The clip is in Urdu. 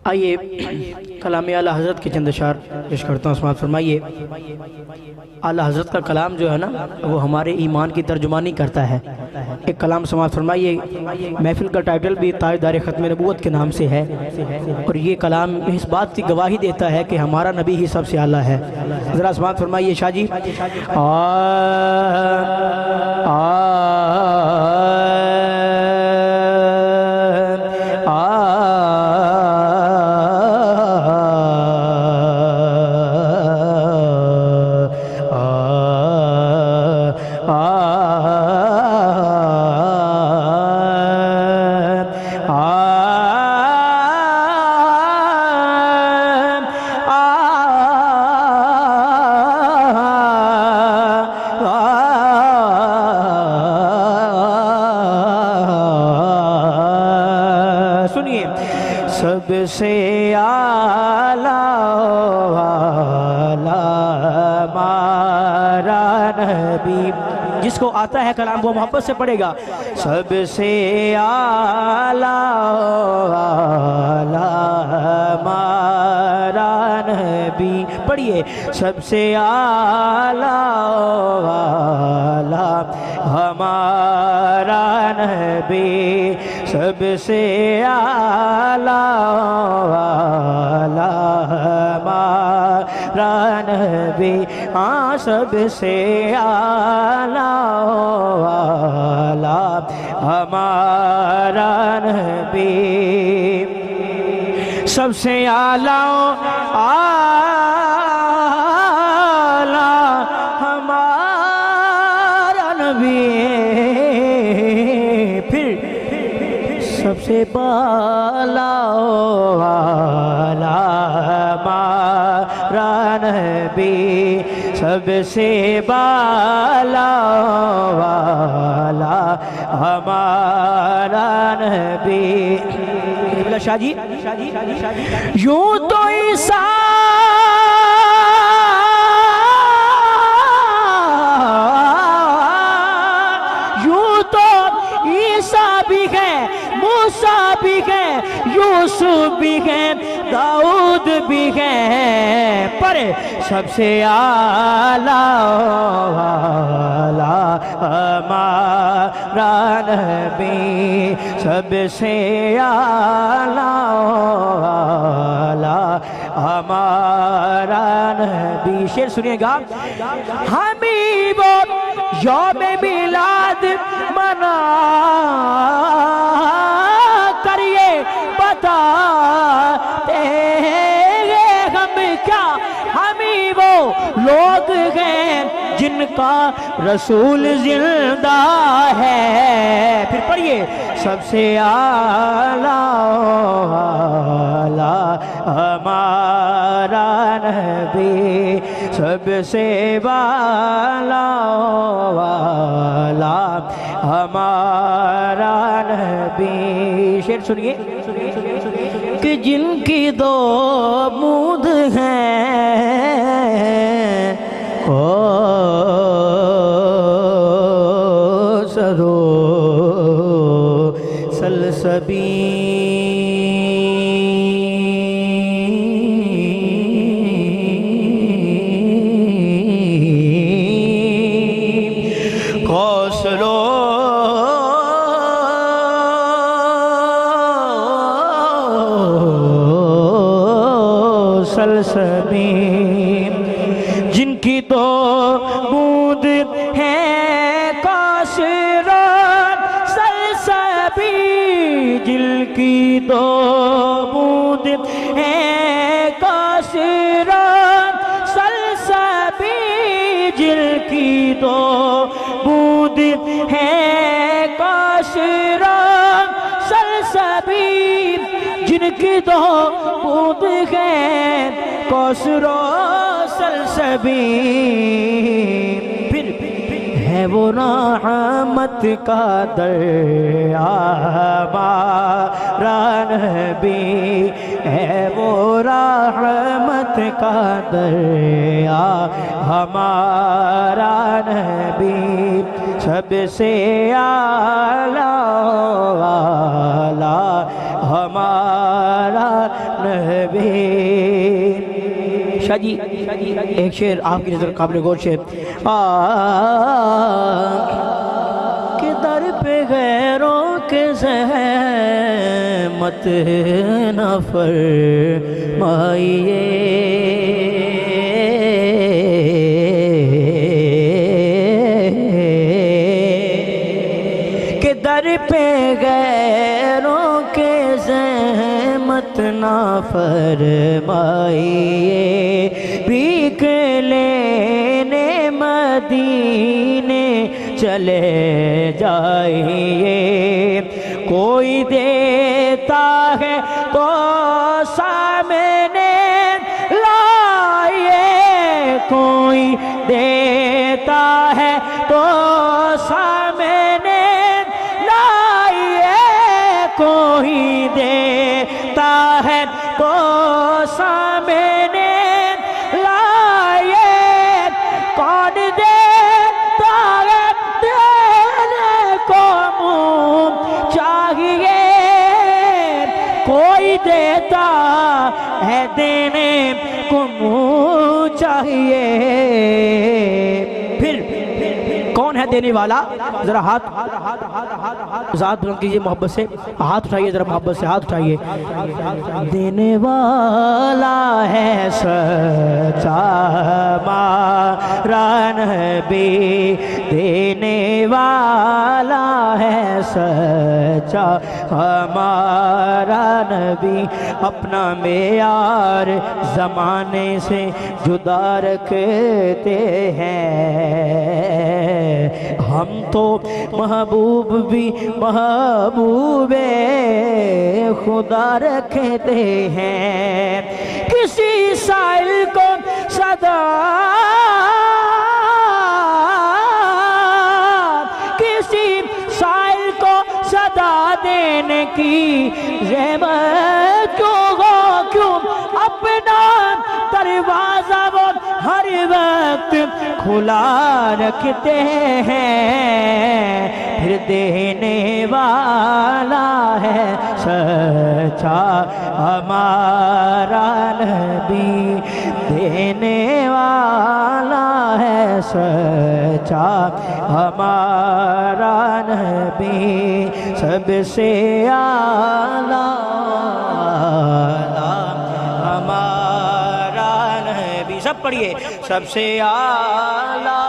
آئیے کلام اعلیٰ حضرت کے چند اشعار پیش کرتا ہوں، سماعت فرمائیے۔ اعلیٰ حضرت کا کلام جو ہے نا وہ ہمارے ایمان کی ترجمانی کرتا ہے۔ ایک کلام سماعت فرمائیے، محفل کا ٹائٹل بھی تاجدار ختم نبوت کے نام سے ہے، اور یہ کلام اس بات کی گواہی دیتا ہے کہ ہمارا نبی ہی سب سے اعلیٰ ہے۔ ذرا سماعت فرمائیے شاہ جی۔ سب سے اعلیٰ ہمارا نبی، جس کو آتا ہے کلام وہ محبت سے پڑھے گا۔ سب سے اعلیٰ ہمارا نبی، پڑھیے۔ سب سے اعلیٰ ہمارا نبی، سب سے اعلیٰ ہمارا نبی، ہاں سب سے اعلیٰ ہمارا نبی، سب سے اعلیٰ ہمارا نبی، پھر سب سے بالا ہمارا نبی، سب سے بالا ہمارا نبی۔ شاہ جی، یوں تو عیسیٰ بھی ہے، موسیٰ بھی ہے، یوسف بھی ہے، داؤد بھی ہے، پر سب سے اعلیٰ ہمارا نبی، سب سے اعلیٰ ہمارا نبی۔ شعر سنیے گا۔ ہمیں وہ یوم میلاد منا کریے بتاتے ہیں ہم کیا، ہمیں وہ لوگ ہیں جن کا رسول زندہ ہے، پھر پڑھیے۔ سب سے اعلیٰ ہمارا نبی، سب سے بالا ہمارا نبی۔ شعر سنیے کہ جن کی دو مود ہیں، سرو سلسبیل کوسلو سلسبیل، جن کی دو بوند ہیں کاشرات سلسبیل، جن کی دو بوند ہیں کاشرات سلسبیل، جن کی دو بوند ہیں کاشرات سلسبیل، جن کی دو بوند ہیں کوثر و سلسبیل، پھر ہے وہ رحمت کا دریا ہمارا نبی، ہے وہ رحمت کا دریا ہمارا نبی، سب سے اعلیٰ ہمارا نبی۔ شاہ جی ایک شعر آپ کی نظر قابل غور شعر، کہ در پہ غیروں کے زحمت نہ فرمائیے، کہ در پہ غیروں کے زحمت نہ فرمائیے، بھیک لینے مدینے چلے جائیے، کوئی دیتا ہے تو سامنے لائیے، کوئی دیتا ہے تو سامنے لائیے، کوئی دیتا ہے تو سامنے لائیے، کون دیتا ہے دینے کو منہ چاہیے، کوئی دیتا ہے دینے کو منہ چاہیے۔ پھر کون ہے دینے والا؟ ذرا ہاتھ ذات بلند کیجئے محبت سے، ہاتھ اٹھائیے ذرا محبت سے، ہاتھ اٹھائیے۔ دینے والا ہے سچا ہمارا نبی، دینے والا ہے سچا ہمارا نبی، اپنا معیار زمانے سے جدا رکھتے ہیں، ہم تو محبوب بھی محبوب خدا رکھتے ہیں، کسی سائل کو صدا، کسی سائل کو صدا دینے کی زحمت کیوں ہو، کیوں اپنا دروازہ وہ ہر وقت کھلا رکھتے ہیں، پھر دینے والا ہے سچا ہمارا نبی، دینے والا ہے سچا ہمارا نبی، سب سے اعلیٰ ہمارا نبی، سب پڑھیے، سب سے اعلیٰ